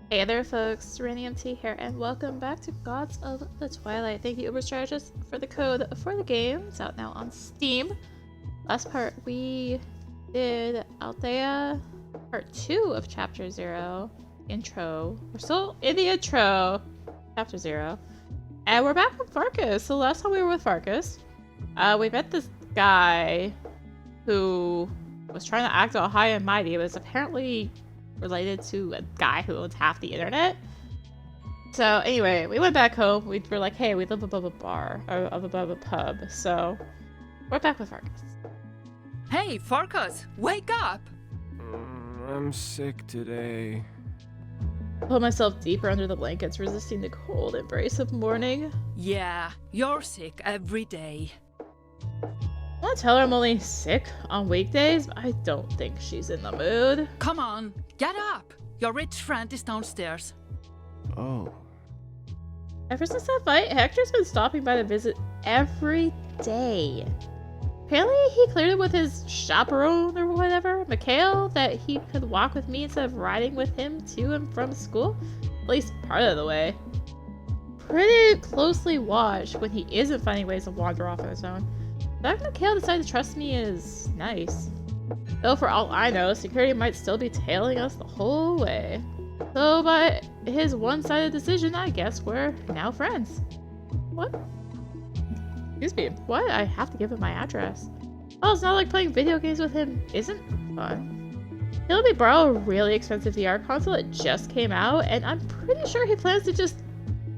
Hey there folks, rinimt here, and welcome back to Gods of the Twilight. Thank you Uber Strategist for the code for the game. It's out now on Steam. Last part we did Althea, part 2 of chapter 0, intro. We're still in the intro, chapter 0. And we're back with Farkas. So last time we were with Farkas, we met this guy who was trying to act all high and mighty. It was apparently related to a guy who owns half the internet. So anyway, we went back home. We were like, hey, we live above a bar, or above a pub. So we're back with Farkas. Hey, Farkas, wake up! I'm sick today. Pull myself deeper under the blankets, resisting the cold embrace of morning. Yeah, you're sick every day. I want to tell her I'm only sick on weekdays, but I don't think she's in the mood. Come on, get up! Your rich friend is downstairs. Oh. Ever since that fight, Hektor's been stopping by to visit every day. Apparently he cleared it with his chaperone or whatever, Mikhail, that he could walk with me instead of riding with him to and from school, at least part of the way. Pretty closely watched when he isn't finding ways to wander off on his own. The fact that Mikhail decided to trust me is nice. Though for all I know, security might still be tailing us the whole way. So by his one-sided decision, I guess we're now friends. What? Excuse me, what? I have to give him my address. Oh, it's not like playing video games with him isn't fun. He let me borrow a really expensive VR console that just came out, and I'm pretty sure he plans to just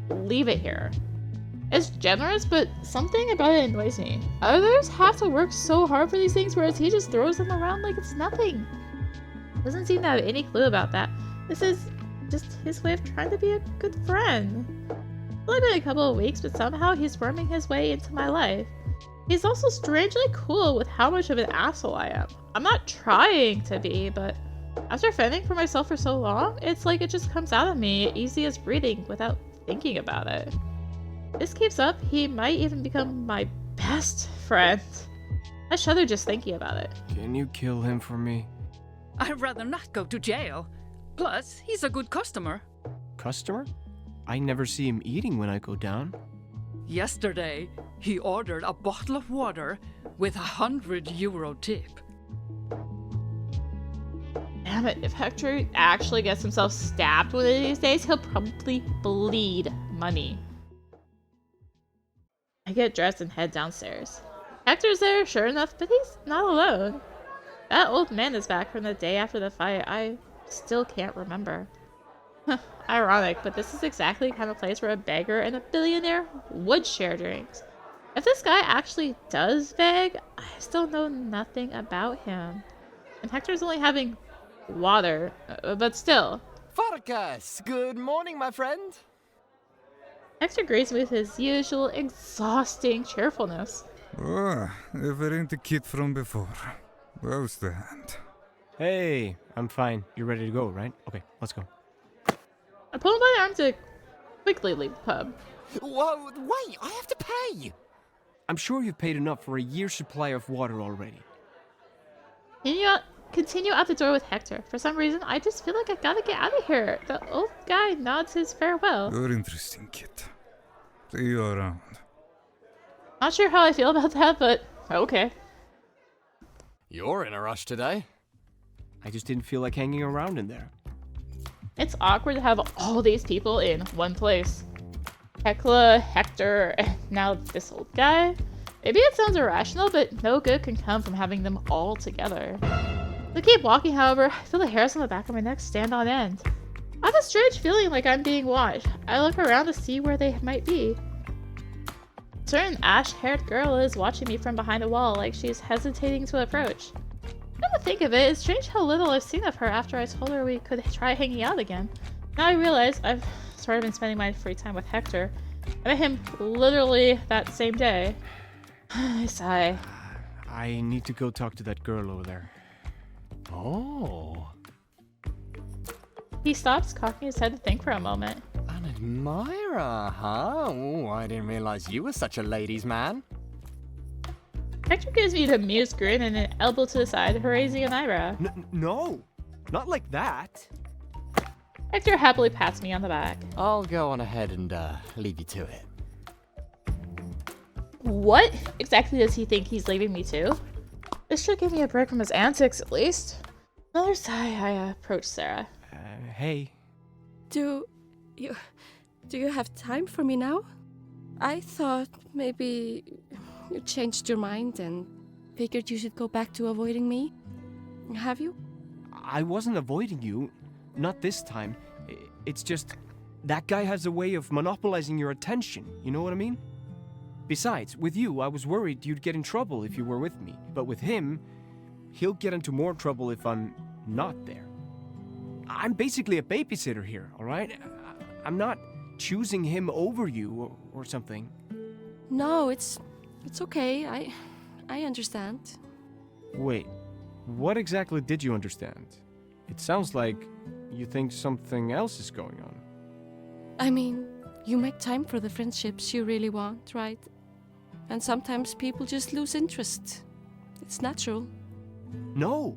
leave it here. It's generous, but something about it annoys me. Others have to work so hard for these things, whereas he just throws them around like it's nothing. Doesn't seem to have any clue about that. This is just his way of trying to be a good friend. It's only been a couple of weeks, but somehow he's worming his way into my life. He's also strangely cool with how much of an asshole I am. I'm not trying to be, but after fending for myself for so long, it's like it just comes out of me easy as breathing without thinking about it. If this keeps up, he might even become my best friend. I shudder just thinking about it. Can you kill him for me? I'd rather not go to jail. Plus, he's a good customer. Customer? I never see him eating when I go down. Yesterday, he ordered a bottle of water with €100 tip. Damn it, if Hektor actually gets himself stabbed one of these days, he'll probably bleed money. I get dressed and head downstairs. Hektor's there, sure enough, but he's not alone. That old man is back from the day after the fight. I still can't remember. Ironic, but this is exactly the kind of place where a beggar and a billionaire would share drinks. If this guy actually does beg, I still know nothing about him. And Hektor's only having water, but still. Farkas, good morning, my friend. Hektor greets me with his usual exhausting cheerfulness. Oh, ever ain't the kid from before. How's the hand? Hey, I'm fine. You're ready to go, right? Okay, let's go. I pull him by the arm to quickly leave the pub. Whoa, wait, I have to pay! I'm sure you've paid enough for a year's supply of water already. Continue out the door with Hektor. For some reason, I just feel like I gotta get out of here. The old guy nods his farewell. You're interesting, kid. See you around. Not sure how I feel about that, but okay. You're in a rush today. I just didn't feel like hanging around in there. It's awkward to have all these people in one place. Hekla, Hektor, and now this old guy. Maybe it sounds irrational, but no good can come from having them all together. As I keep walking, however, I feel the hairs on the back of my neck stand on end. I have a strange feeling like I'm being watched. I look around to see where they might be. A certain ash-haired girl is watching me from behind a wall, like she's hesitating to approach. Come to think of it, it's strange how little I've seen of her after I told her we could try hanging out again. Now I realize I've sort of been spending my free time with Hektor. I met him literally that same day. I sigh. I need to go talk to that girl over there. Oh, He stops, cocking his head to think for a moment. an admirer, huh? Oh, I didn't realize you were such a ladies' man. Hektor gives me the amused grin and an elbow to the side, raising an eyebrow. No, not like that. Hektor happily pats me on the back. I'll go on ahead and leave you to it. What exactly does he think he's leaving me to? This should give me a break from his antics, at least. Another sigh, I approach Sara. Hey. Do you have time for me now? I thought maybe you changed your mind and figured you should go back to avoiding me. Have you? I wasn't avoiding you. Not this time. It's just that guy has a way of monopolizing your attention. You know what I mean? Besides, with you, I was worried you'd get in trouble if you were with me. But with him, he'll get into more trouble if I'm not there. I'm basically a babysitter here, all right? I'm not choosing him over you or something. No, it's okay. I understand. Wait, what exactly did you understand? It sounds like you think something else is going on. I mean, you make time for the friendships you really want, right? And sometimes people just lose interest. It's natural. No,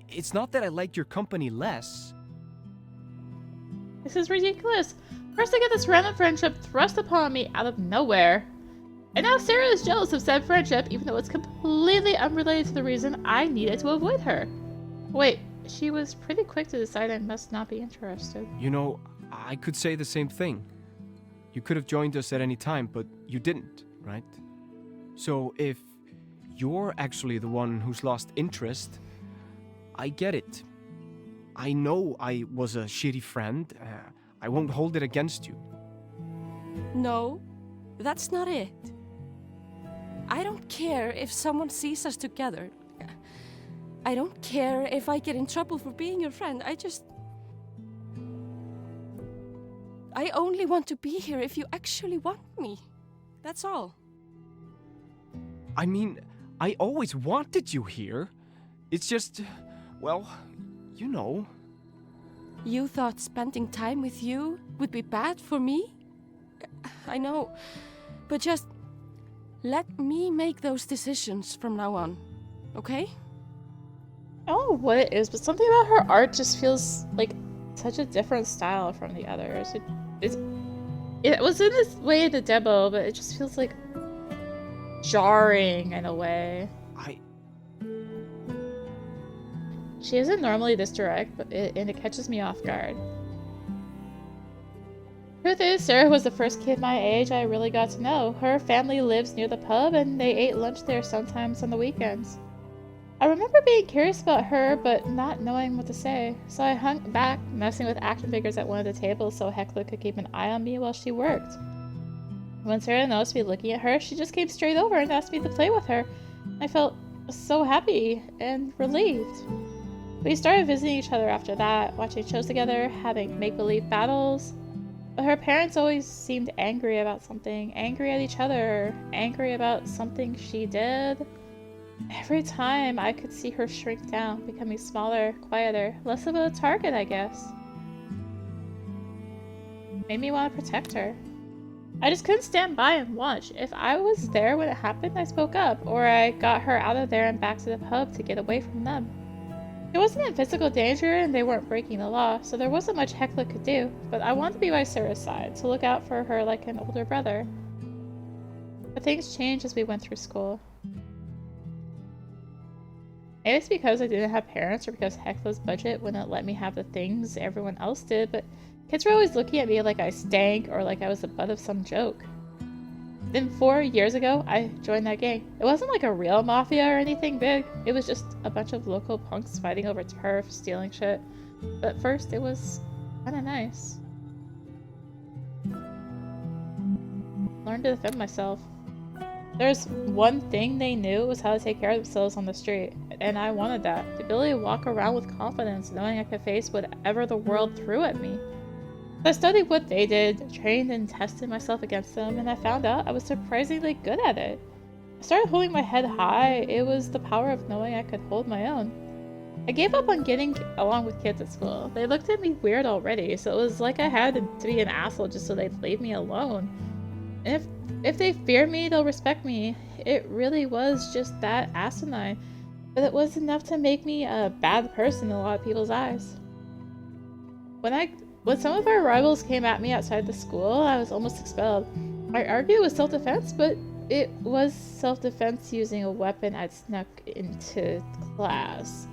it's not that I like your company less. This is ridiculous. First I get this random friendship thrust upon me out of nowhere. And now Sara is jealous of said friendship, even though it's completely unrelated to the reason I needed to avoid her. Wait, she was pretty quick to decide I must not be interested. You know, I could say the same thing. You could have joined us at any time, but you didn't, right? So if you're actually the one who's lost interest, I get it. I know I was a shitty friend. I won't hold it against you. No, that's not it. I don't care if someone sees us together. I don't care if I get in trouble for being your friend. I only want to be here if you actually want me. That's all. I mean, I always wanted you here. It's just, well, you know. You thought spending time with you would be bad for me? I know, but just let me make those decisions from now on, okay? I don't know what it is, but something about her art just feels like such a different style from the others. It was in this way in the demo, but it just feels like jarring in a way. She isn't normally this direct, and it catches me off guard. Truth is, Sara was the first kid my age I really got to know. Her family lives near the pub, and they ate lunch there sometimes on the weekends. I remember being curious about her, but not knowing what to say, so I hung back, messing with action figures at one of the tables so Hektor could keep an eye on me while she worked. When Sara noticed me looking at her, she just came straight over and asked me to play with her. I felt so happy and relieved. We started visiting each other after that, watching shows together, having make-believe battles. But her parents always seemed angry about something, angry at each other, angry about something she did. Every time I could see her shrink down, becoming smaller, quieter, less of a target, I guess. Made me want to protect her. I just couldn't stand by and watch. If I was there when it happened, I spoke up, or I got her out of there and back to the pub to get away from them. It wasn't in physical danger and they weren't breaking the law, so there wasn't much Hektor could do, but I wanted to be by Sara's side, to look out for her like an older brother. But things changed as we went through school. Maybe it's because I didn't have parents or because Hektor's budget wouldn't let me have the things everyone else did, but kids were always looking at me like I stank or like I was the butt of some joke. Then 4 years ago, I joined that gang. It wasn't like a real mafia or anything big. It was just a bunch of local punks fighting over turf, stealing shit. But at first, it was kinda nice. Learned to defend myself. There's one thing they knew was how to take care of themselves on the street, and I wanted that. The ability to walk around with confidence, knowing I could face whatever the world threw at me. I studied what they did, trained and tested myself against them, and I found out I was surprisingly good at it. I started holding my head high. It was the power of knowing I could hold my own. I gave up on getting along with kids at school. They looked at me weird already, so it was like I had to be an asshole just so they'd leave me alone. And if they fear me, they'll respect me. It really was just that asinine, but it was enough to make me a bad person in a lot of people's eyes. When I When some of our rivals came at me outside the school, I was almost expelled. I argued with self-defense, but it was self-defense using a weapon I'd snuck into class.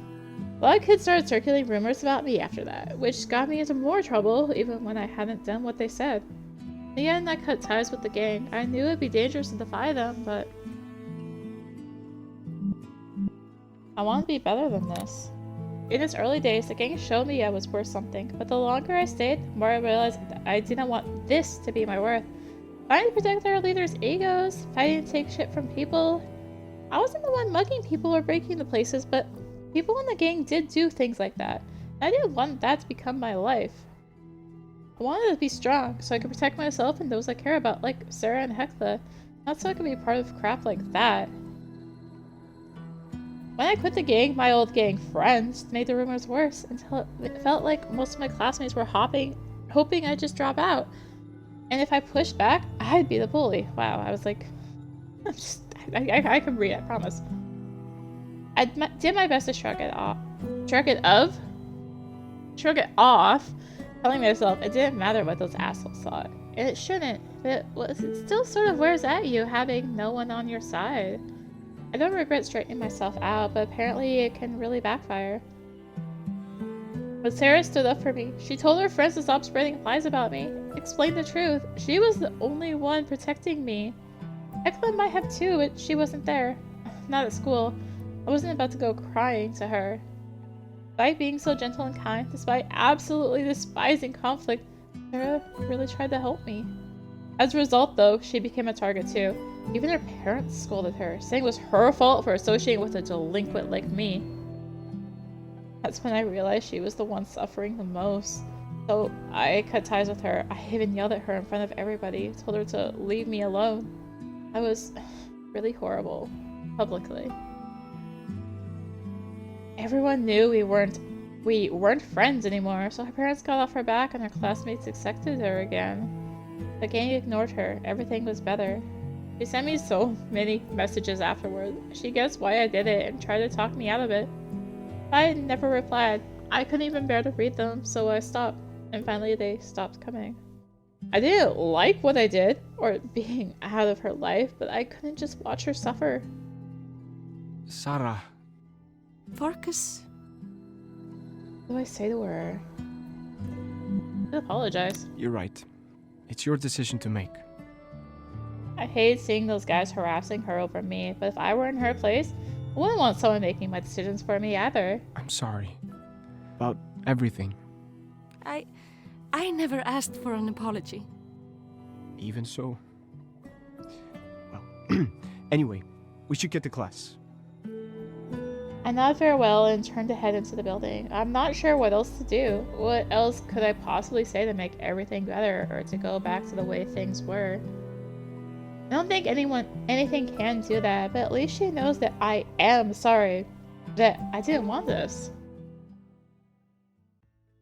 A lot of kids started circulating rumors about me after that, which got me into more trouble even when I hadn't done what they said. In the end, I cut ties with the gang. I knew it'd be dangerous to defy them, but I wanted to be better than this. In its early days, the gang showed me I was worth something, but the longer I stayed, the more I realized that I didn't want this to be my worth. Fighting to protect our leaders' egos, fighting to take shit from people. I wasn't the one mugging people or breaking the places, but people in the gang did do things like that. And I didn't want that to become my life. I wanted to be strong, so I could protect myself and those I care about, like Sara and Hektor, not so I could be part of crap like that. When I quit the gang, my old gang friends made the rumors worse until it felt like most of my classmates were hoping I'd just drop out. And if I pushed back, I'd be the bully. Wow, I was like, I can read, I promise. I did my best to shrug it off, telling myself it didn't matter what those assholes thought. And it shouldn't, but it still sort of wears at you having no one on your side. I don't regret straightening myself out, but apparently it can really backfire. But Sara stood up for me. She told her friends to stop spreading lies about me, explained the truth. She was the only one protecting me. Hektor might have too, but she wasn't there. Not at school. I wasn't about to go crying to her. Despite being so gentle and kind, despite absolutely despising conflict, Sara really tried to help me. As a result, though, she became a target too. Even her parents scolded her, saying it was her fault for associating with a delinquent like me. That's when I realized she was the one suffering the most. So I cut ties with her. I even yelled at her in front of everybody, told her to leave me alone. I was really horrible, publicly. Everyone knew we weren't friends anymore, so her parents got off her back and her classmates accepted her again. The gang ignored her. Everything was better. She sent me so many messages afterward. She guessed why I did it and tried to talk me out of it. I never replied. I couldn't even bear to read them, so I stopped. And finally they stopped coming. I didn't like what I did, or being out of her life, but I couldn't just watch her suffer. Sara. Farkas? What do I say to her? I apologize. You're right. It's your decision to make. I hate seeing those guys harassing her over me, but if I were in her place, I wouldn't want someone making my decisions for me either. I'm sorry. About everything. I never asked for an apology. Even so. Well, anyway, we should get to class. I nodded farewell and turned to head into the building. I'm not sure what else to do. What else could I possibly say to make everything better, or to go back to the way things were? I don't think anything can do that, but at least she knows that I am sorry. That I didn't want this.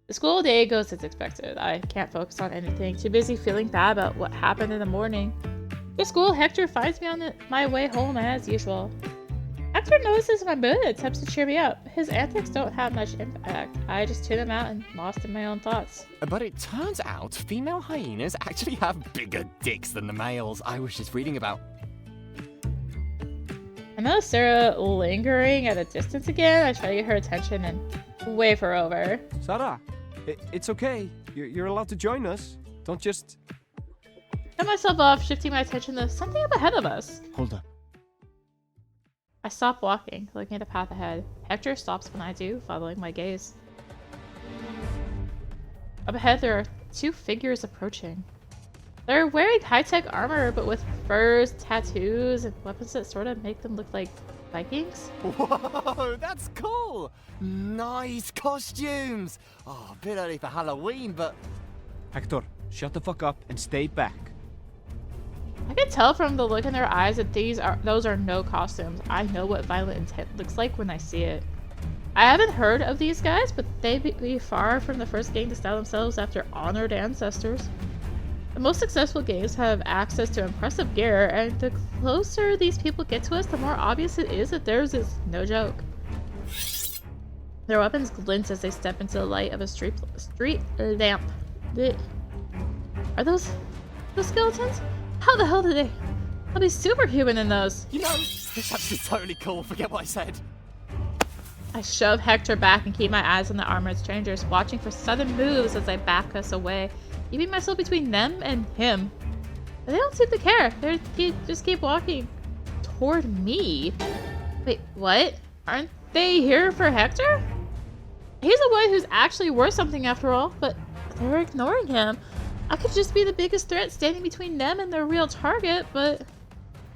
The school day goes as expected. I can't focus on anything, too busy feeling bad about what happened in the morning. After school, Hektor finds me on my way home as usual. Hektor notices my mood and attempts to cheer me up. His antics don't have much impact. I just tune him out and lost in my own thoughts. But it turns out female hyenas actually have bigger dicks than the males I was just reading about. I notice Sara lingering at a distance again. I try to get her attention and wave her over. Sara, it's okay. You're allowed to join us. Don't just... Cut myself off, shifting my attention to something up ahead of us. Hold up. I stop walking, looking at the path ahead. Hektor stops when I do, following my gaze. Up ahead, there are two figures approaching. They're wearing high-tech armor, but with furs, tattoos, and weapons that sort of make them look like Vikings. Whoa, that's cool! Nice costumes! Oh, a bit early for Halloween, but... Hektor, shut the fuck up and stay back. I can tell from the look in their eyes that those are no costumes. I know what violent intent looks like when I see it. I haven't heard of these guys, but they'd be far from the first gang to style themselves after honored ancestors. The most successful gangs have access to impressive gear, and the closer these people get to us, the more obvious it is that theirs is no joke. Their weapons glint as they step into the light of a street lamp. Are those skeletons? How the hell did they? I'll be superhuman in those. You know, it's actually totally cool. Forget what I said. I shove Hektor back and keep my eyes on the armored strangers, watching for sudden moves as I back us away, keeping myself between them and him. But they don't seem to care. They just keep walking toward me. Wait, what? Aren't they here for Hektor? He's the one who's actually worth something after all, but they're ignoring him. I could just be the biggest threat standing between them and their real target, but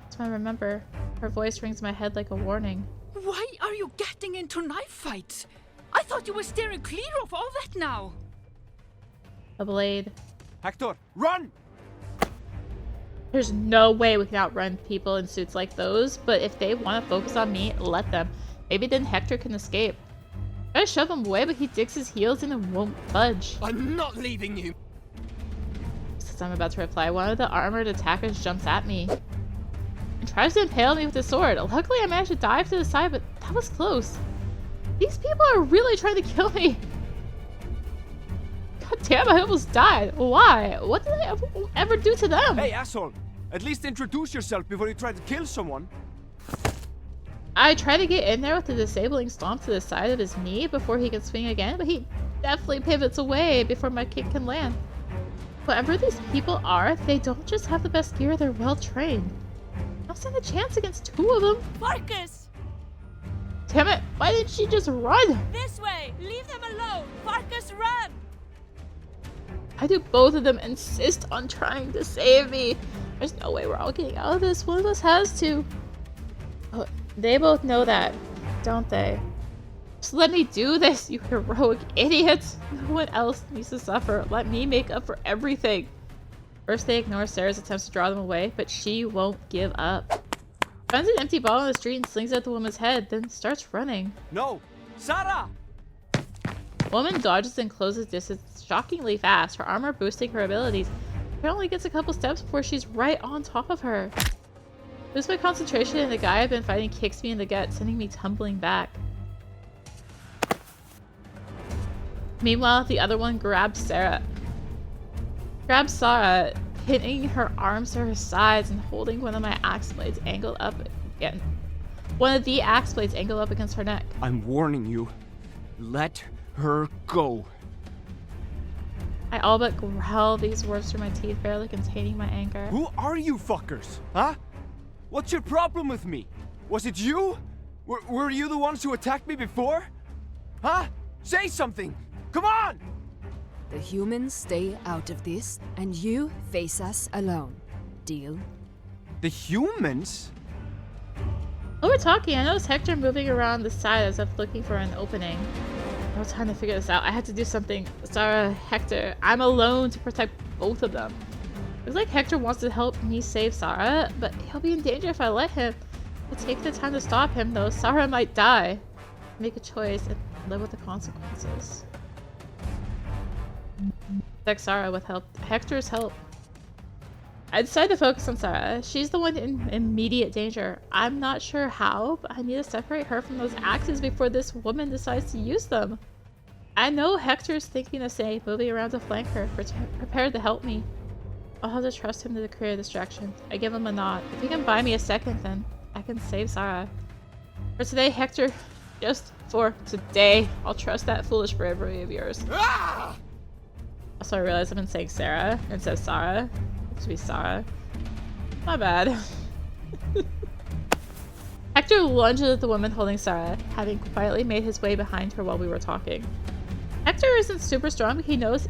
that's when I remember. Her voice rings in my head like a warning. Why are you getting into knife fights? I thought you were steering clear of all that now. A blade. Hektor, run! There's no way we can outrun people in suits like those, but if they want to focus on me, let them. Maybe then Hektor can escape. I shove him away, but he digs his heels in and won't budge. I'm not leaving you. Since I'm about to reply, one of the armored attackers jumps at me and tries to impale me with his sword. Luckily, I managed to dive to the side, but that was close. These people are really trying to kill me. God damn, I almost died. Why? What did I ever do to them? Hey, asshole! At least introduce yourself before you try to kill someone. I try to get in there with a disabling stomp to the side of his knee before he can swing again, but he definitely pivots away before my kick can land. Whatever these people are, they don't just have the best gear, they're well trained. I don't stand a chance against two of them. Farkas! Damn it, why didn't she just run? This way! Leave them alone! Farkas, run! I do both of them insist on trying to save me. There's no way we're all getting out of this. One of us has to. Oh, they both know that, don't they? Just let me do this, you heroic idiots. No one else needs to suffer. Let me make up for everything. First, they ignore Sarah's attempts to draw them away, but she won't give up. Finds an empty bottle on the street and slings it at the woman's head, then starts running. No! Sara! Woman dodges and closes distance shockingly fast, her armor boosting her abilities. She only gets a couple steps before she's right on top of her. Lose my concentration and the guy I've been fighting kicks me in the gut, sending me tumbling back. Meanwhile, the other one grabs Sara, pinning her arms to her sides and holding one of my axe blades angled up again. One of the axe blades angled up against her neck. I'm warning you. Let her go. I all but growl these words through my teeth, barely containing my anger. Who are you fuckers? Huh? What's your problem with me? Was it you? Were you the ones who attacked me before? Huh? Say something! Come on! The humans stay out of this, and you face us alone. Deal? The humans? While we're talking, I noticed Hektor moving around the side as if looking for an opening. No time to figure this out. I had to do something. Sara, Hektor, I'm alone to protect both of them. Looks like Hektor wants to help me save Sara, but he'll be in danger if I let him. I'll take the time to stop him, though. Sara might die. Make a choice and live with the consequences. Protect Sara with Hektor's help. I decided to focus on Sara. She's the one in immediate danger. I'm not sure how, but I need to separate her from those axes before this woman decides to use them. I know Hector's thinking the same, moving around to flank her, prepared to help me. I'll have to trust him to create a distraction. I give him a nod. If he can buy me a second, then I can save Sara. For today, Hektor, just for today, I'll trust that foolish bravery of yours. Ah! Also, I realized I've been saying Sarah instead of Sara. It should be Sara. My bad. Hektor lunges at the woman holding Sara, having quietly made his way behind her while we were talking. Hektor isn't super strong, but he knows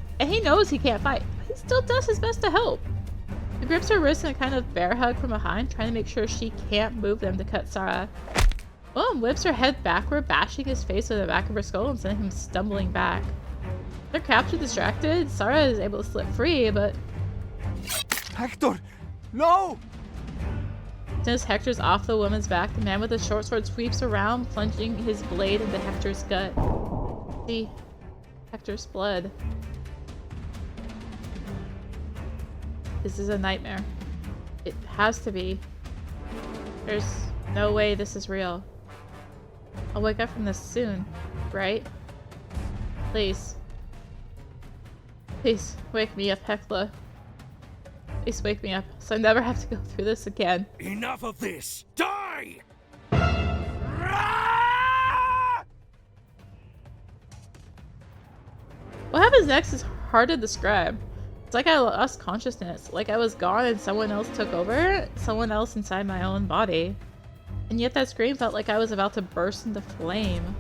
he can't fight. But he still does his best to help. He grips her wrist in a kind of bear hug from behind, trying to make sure she can't move them to cut Sara. Woman whips her head backward, bashing his face with the back of her skull and sending him stumbling back. They're captured, distracted. Sara is able to slip free, but Hektor! No! as Hektor's off the woman's back, the man with the short sword sweeps around, plunging his blade into Hektor's gut. See Hektor's blood. This is a nightmare. It has to be. There's no way this is real. I'll wake up from this soon, right? Please. Please, wake me up, Hekla. Please wake me up, so I never have to go through this again. Enough of this! Die! What happens next is hard to describe. It's like I lost consciousness, like I was gone and someone else took over, someone else inside my own body. And yet that scream felt like I was about to burst into flame.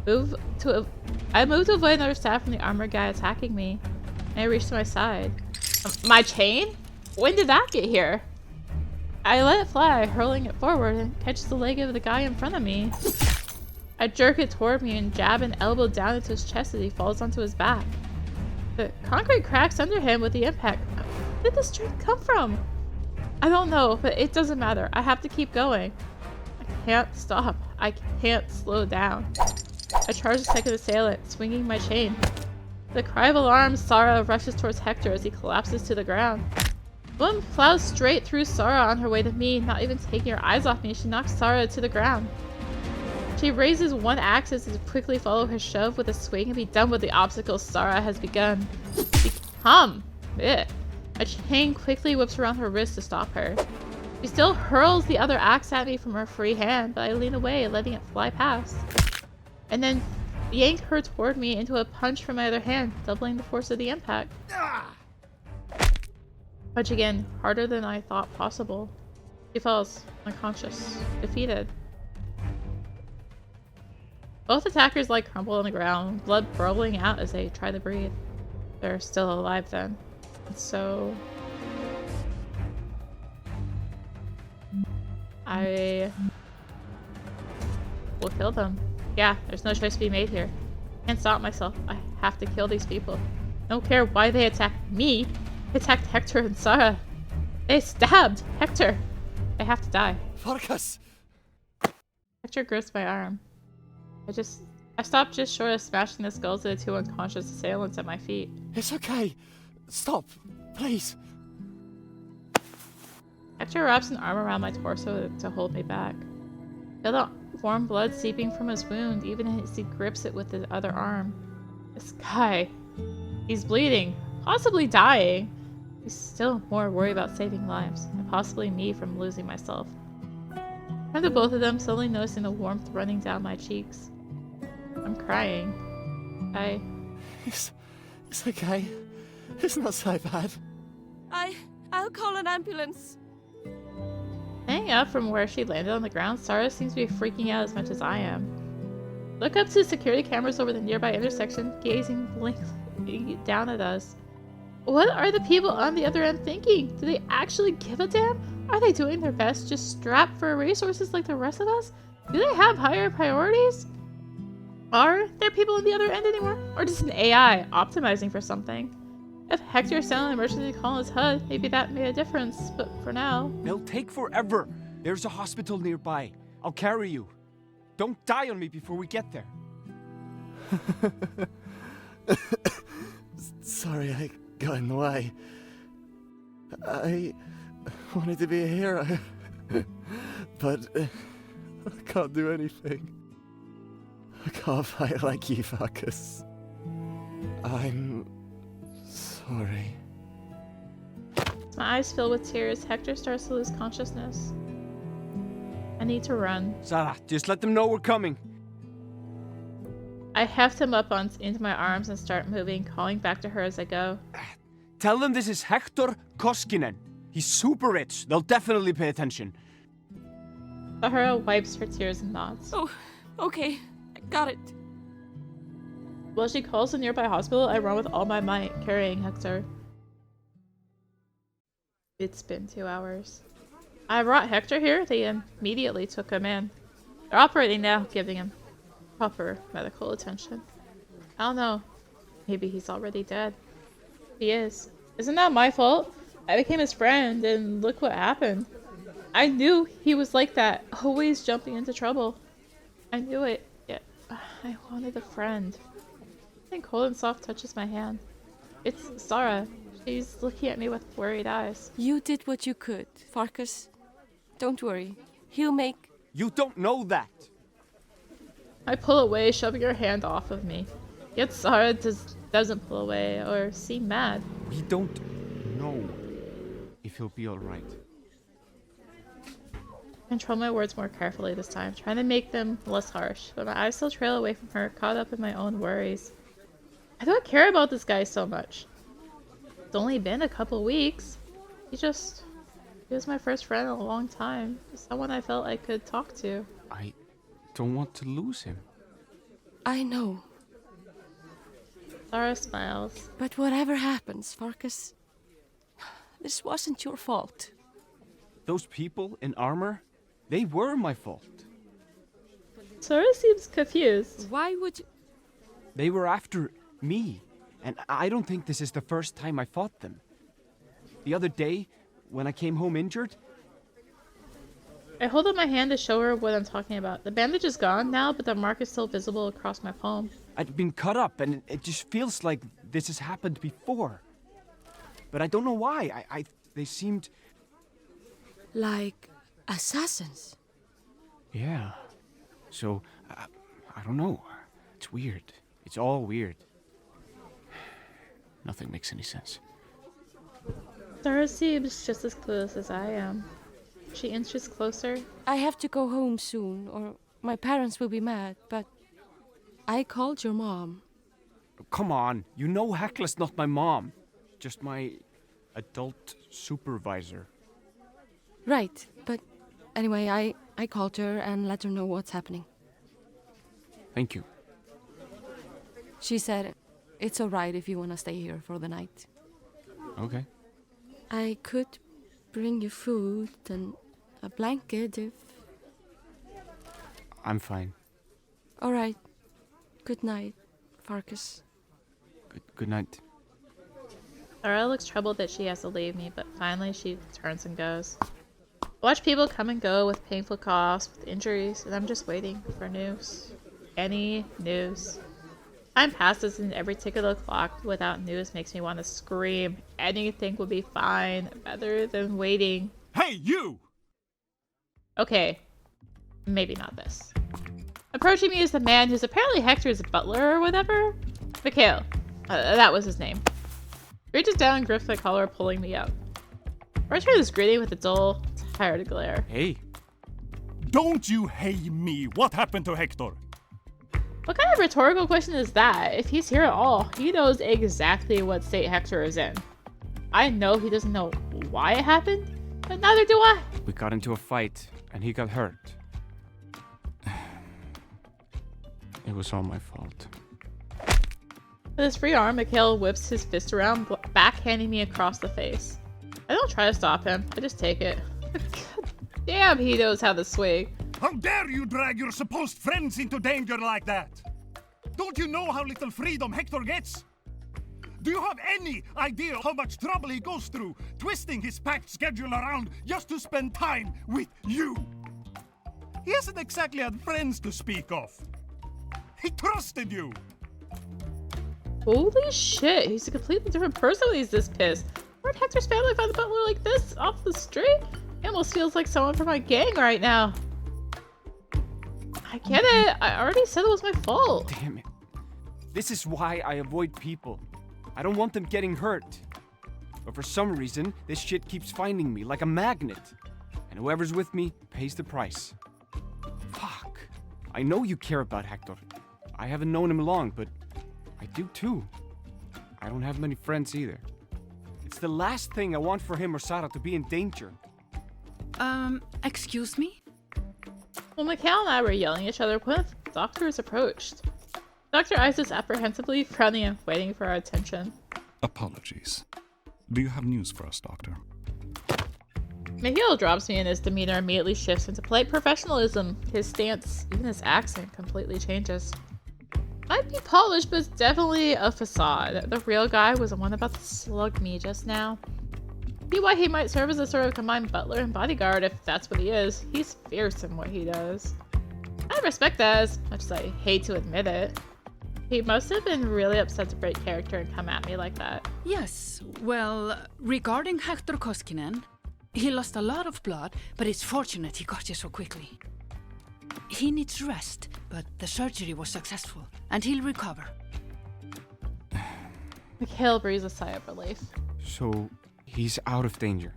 I moved to avoid another stab from the armored guy attacking me, and I reached my side. My chain? When did that get here? I let it fly, hurling it forward, and catches the leg of the guy in front of me. I jerk it toward me and jab an elbow down into his chest as he falls onto his back. The concrete cracks under him with the impact. Where did the strength come from? I don't know, but it doesn't matter. I have to keep going. I can't stop. I can't slow down. I charge the second assailant, swinging my chain. With a cry of alarm, Sara rushes towards Hektor as he collapses to the ground. Boom plows straight through Sara on her way to me, not even taking her eyes off me. She knocks Sara to the ground. She raises one axis to quickly follow her shove with a swing and be done with the obstacle Sara has begun. Become! A chain quickly whips around her wrist to stop her. She still hurls the other axe at me from her free hand, but I lean away, letting it fly past. And then yank her toward me into a punch from my other hand, doubling the force of the impact. Punch again, harder than I thought possible. She falls, unconscious, defeated. Both attackers lie crumpled on the ground, blood burbling out as they try to breathe. They're still alive then. So I will kill them. Yeah, there's no choice to be made here. Can't stop myself. I have to kill these people. Don't care why they attacked me. They attacked Hektor and Sara. They stabbed Hektor. I have to die. Farkas! Hektor grips my arm. I stopped just short of smashing the skulls of the two unconscious assailants at my feet. It's okay. Stop, please. Hektor wraps an arm around my torso to hold me back. Feel the warm blood seeping from his wound even as he grips it with his other arm. This guy, he's bleeding, possibly dying. He's still more worried about saving lives, and possibly me from losing myself. I turn to both of them, suddenly noticing the warmth running down my cheeks. I'm crying. It's okay. It's not so bad. I'll call an ambulance. Hanging up from where she landed on the ground, Sara seems to be freaking out as much as I am. Look up to security cameras over the nearby intersection, gazing blankly down at us. What are the people on the other end thinking? Do they actually give a damn? Are they doing their best, just strapped for resources like the rest of us? Do they have higher priorities? Are there people on the other end anymore? Or just an AI optimizing for something? If Hektor sounded an emergency call in his HUD, maybe that made a difference, but for now... They'll take forever. There's a hospital nearby. I'll carry you. Don't die on me before we get there. Sorry I got in the way. I wanted to be a hero, but I can't do anything. I can't fight like you, Farkas. I'm sorry. My eyes fill with tears. Hektor starts to lose consciousness. I need to run. Sara, just let them know we're coming. I heft him up into my arms and start moving, calling back to her as I go. Tell them this is Hektor Koskinen. He's super rich. They'll definitely pay attention. Sara wipes her tears and nods. Oh, okay. Got it. While she calls a nearby hospital, I run with all my might, carrying Hektor. It's been 2 hours. I brought Hektor here. They immediately took him in. They're operating now, giving him proper medical attention. I don't know. Maybe he's already dead. He is. Isn't that my fault? I became his friend, and look what happened. I knew he was like that, always jumping into trouble. I knew it, yet I wanted a friend. Something cold and soft touches my hand. It's Sara. She's looking at me with worried eyes. You did what you could, Farkas. Don't worry. He'll make... You don't know that. I pull away, shoving her hand off of me. Yet Sara does doesn't pull away or seem mad. We don't know if he'll be alright. Control my words more carefully this time, trying to make them less harsh, but my eyes still trail away from her, caught up in my own worries. I don't care about this guy so much. It's only been a couple weeks. He was my first friend in a long time. Someone I felt I could talk to. I don't want to lose him. I know. Sara smiles. But whatever happens, Farkas, this wasn't your fault. Those people in armor, they were my fault. Sara seems confused. Why would you... They were after me, and I don't think this is the first time I fought them. The other day, when I came home injured... I hold up my hand to show her what I'm talking about. The bandage is gone now, but the mark is still visible across my palm. I'd been cut up, and it just feels like this has happened before. But I don't know why. They seemed... Like assassins? Yeah. So, I don't know. It's weird. It's all weird. Nothing makes any sense. Sara seems just as clueless as I am. She inches closer. I have to go home soon, or my parents will be mad, but I called your mom. Come on. You know Hekla's not my mom. Just my adult supervisor. Right, but anyway, I called her and let her know what's happening. Thank you. She said it's alright if you want to stay here for the night. Okay. I could bring you food and a blanket if... I'm fine. Alright. Good night, Farkas. Good night. Sara looks troubled that she has to leave me, but finally she turns and goes. I watch people come and go with painful coughs, with injuries, and I'm just waiting for news. Any news. Time passes and every tick of the clock without news makes me want to scream. Anything would be fine, better than waiting. Hey, you! Okay, maybe not this. Approaching me is the man who's apparently Hektor's butler or whatever. Mikhail. That was his name. Reaches down and grips my collar, pulling me up. I return his greeting with a dull, tired glare. Hey. Don't you hey me? What happened to Hektor? What kind of rhetorical question is that? If he's here at all, he knows exactly what state Hektor is in. I know he doesn't know why it happened, but neither do I. We got into a fight, and he got hurt. It was all my fault. With his free arm, Mikhail whips his fist around, backhanding me across the face. I don't try to stop him, I just take it. God damn, he knows how to swing. How dare you drag your supposed friends into danger like that? Don't you know how little freedom Hektor gets? Do you have any idea how much trouble he goes through, twisting his packed schedule around just to spend time with you? He hasn't exactly had friends to speak of. He trusted you. Holy shit, he's a completely different person when he's this pissed. Where'd Hektor's family find a butler like this off the street? He almost feels like someone from my gang right now. I get it. I already said it was my fault. Damn it. This is why I avoid people. I don't want them getting hurt. But for some reason, this shit keeps finding me like a magnet. And whoever's with me pays the price. Fuck. I know you care about Hektor. I haven't known him long, but I do too. I don't have many friends either. It's the last thing I want for him or Sara to be in danger. Excuse me? When Mikhail and I were yelling at each other, one of the doctors approached. Dr. eyes us apprehensively, frowning and waiting for our attention. Apologies. Do you have news for us, Doctor? Mikhail drops me and his demeanor immediately shifts into polite professionalism. His stance, even his accent, completely changes. Might be polished, but it's definitely a facade. The real guy was the one about to slug me just now. See why he might serve as a sort of combined butler and bodyguard if that's what he is. He's fierce in what he does. I respect that as much as I hate to admit it. He must have been really upset to break character and come at me like that. Yes, well, regarding Hektor Koskinen, he lost a lot of blood, but it's fortunate he got you so quickly. He needs rest, but the surgery was successful, and he'll recover. Mikhail breathes a sigh of relief. So, he's out of danger.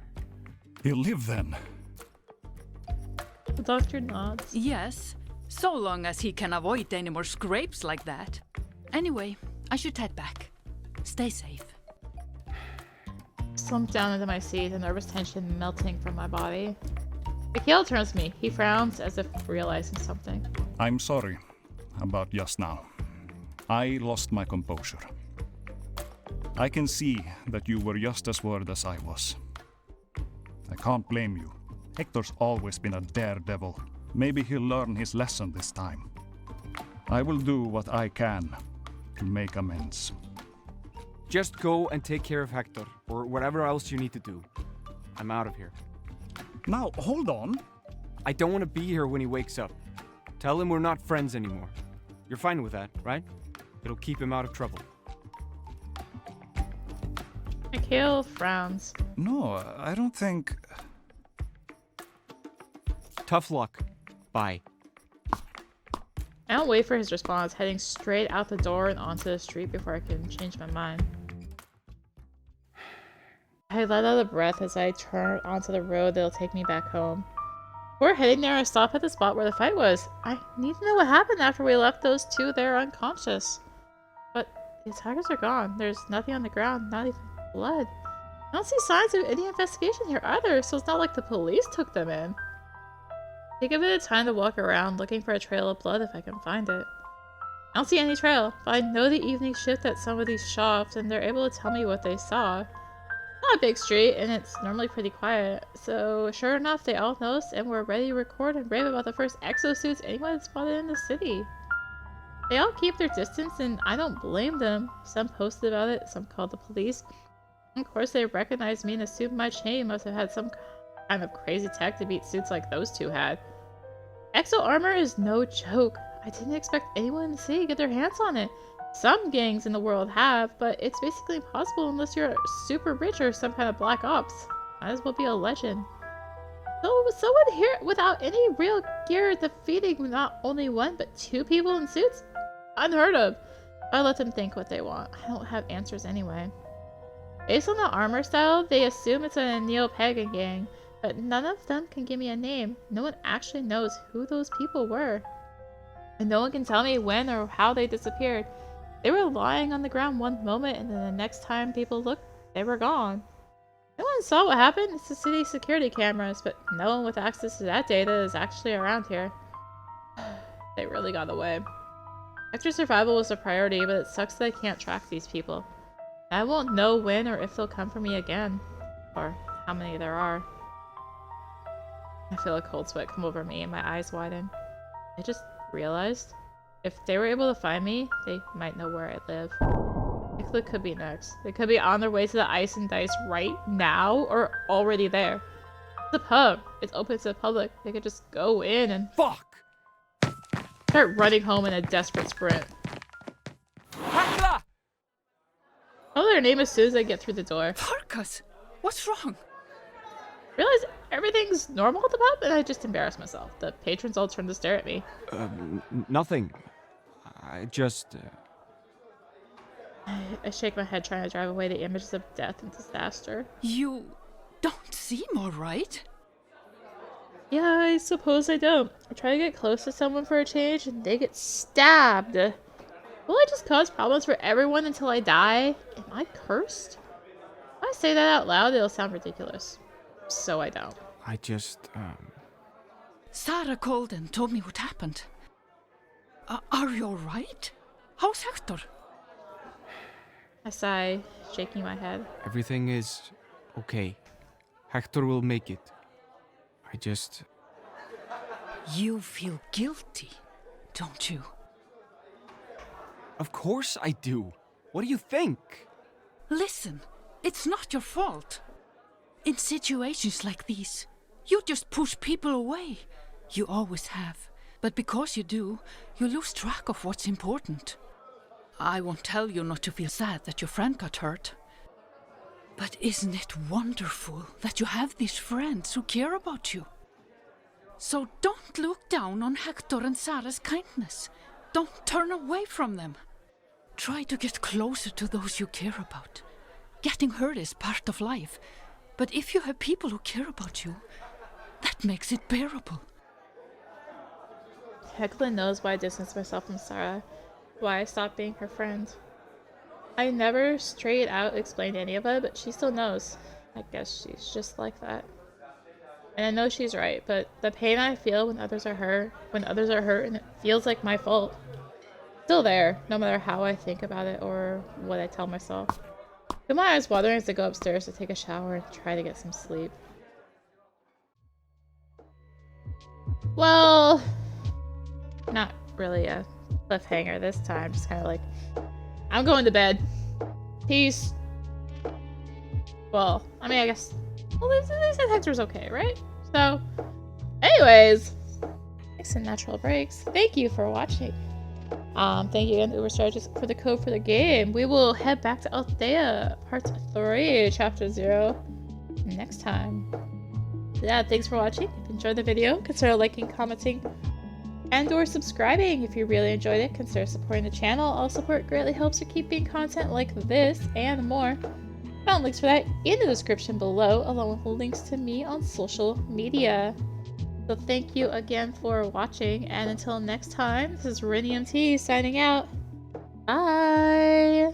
He'll live then. The doctor nods. Yes, so long as he can avoid any more scrapes like that. Anyway, I should head back. Stay safe. Slump down into my seat, the nervous tension melting from my body. Mikhail turns to me. He frowns as if realizing something. I'm sorry about just now. I lost my composure. I can see that you were just as worried as I was. I can't blame you. Hektor's always been a daredevil. Maybe he'll learn his lesson this time. I will do what I can to make amends. Just go and take care of Hektor, or whatever else you need to do. I'm out of here. Now, hold on. I don't want to be here when he wakes up. Tell him we're not friends anymore. You're fine with that, right? It'll keep him out of trouble. Mikhail frowns. No, I don't think... Tough luck. Bye. I don't wait for his response, heading straight out the door and onto the street before I can change my mind. I let out a breath as I turn onto the road that'll take me back home. Before heading there, I stop at the spot where the fight was. I need to know what happened after we left those two there unconscious. But the attackers are gone. There's nothing on the ground, not even blood. I don't see signs of any investigation here either, so it's not like the police took them in. Take a bit of time to walk around, looking for a trail of blood if I can find it. I don't see any trail, but I know the evening shift at some of these shops, and they're able to tell me what they saw. Not a big street, and it's normally pretty quiet, so sure enough, they all noticed and were ready to record and rave about the first exosuits anyone had spotted in the city. They all keep their distance, and I don't blame them. Some posted about it, some called the police. And of course, they recognized me and assumed my chain must have had some kind of crazy tech to beat suits like those two had. Exo armor is no joke. I didn't expect anyone in the city to get their hands on it. Some gangs in the world have, but it's basically impossible unless you're super rich or some kind of black ops. Might as well be a legend. So someone here without any real gear defeating not only one but two people in suits? Unheard of. I let them think what they want. I don't have answers anyway. Based on the armor style, they assume it's a neo-pagan gang, but none of them can give me a name. No one actually knows who those people were. And no one can tell me when or how they disappeared. They were lying on the ground one moment, and then the next time people looked, they were gone. No one saw what happened. It's the city security cameras, but no one with access to that data is actually around here. They really got away. Hektor's survival was a priority, but it sucks that I can't track these people. I won't know when or if they'll come for me again, or how many there are. I feel a cold sweat come over me and my eyes widen. I just realized, if they were able to find me, they might know where I live. It could be next. They could be on their way to the Ice and Dice right now, or already there. It's a pub. It's open to the public. They could just go in and Fuck! start running home in a desperate sprint. Hekla! I'll know their name as soon as I get through the door. Farkas, what's wrong? Realize everything's normal at the pub, and I just embarrass myself. The patrons all turn to stare at me. Nothing. I just... I shake my head, trying to drive away the images of death and disaster. You don't seem alright. Yeah, I suppose I don't. I try to get close to someone for a change, and they get stabbed. Will I just cause problems for everyone until I die? Am I cursed? If I say that out loud, it'll sound ridiculous. So I don't. I just, Sara called and told me what happened. Are you alright? How's Hektor? I sigh, shaking my head. Everything is okay. Hektor will make it. I just... You feel guilty, don't you? Of course I do. What do you think? Listen, it's not your fault. In situations like these, you just push people away. You always have. But because you do, you lose track of what's important. I won't tell you not to feel sad that your friend got hurt. But isn't it wonderful that you have these friends who care about you? So don't look down on Hektor and Sara's kindness. Don't turn away from them. Try to get closer to those you care about. Getting hurt is part of life, but if you have people who care about you, that makes it bearable. Hektor knows why I distanced myself from Sara, why I stopped being her friend. I never straight out explained any of it, but she still knows. I guess she's just like that. And I know she's right, but the pain I feel when others are hurt, and it feels like my fault, still there, no matter how I think about it or what I tell myself. Feel my eyes watering as I go upstairs to take a shower and try to get some sleep. Well, not really a cliffhanger this time, just kind of like, I'm going to bed. Peace. Well, I mean, I guess, well, they said Hektor's okay, right? So, anyways, takes some natural breaks. Thank you for watching. Thank you again to Uber Strategist for the code for the game. We will head back to Althea, Part 3, Chapter 0, next time. Yeah, thanks for watching. If you enjoyed the video, consider liking, commenting, and/or subscribing. If you really enjoyed it, consider supporting the channel. All support greatly helps with keeping content like this and more. Found links for that in the description below, along with links to me on social media. So thank you again for watching, and until next time, this is rinimt signing out. Bye!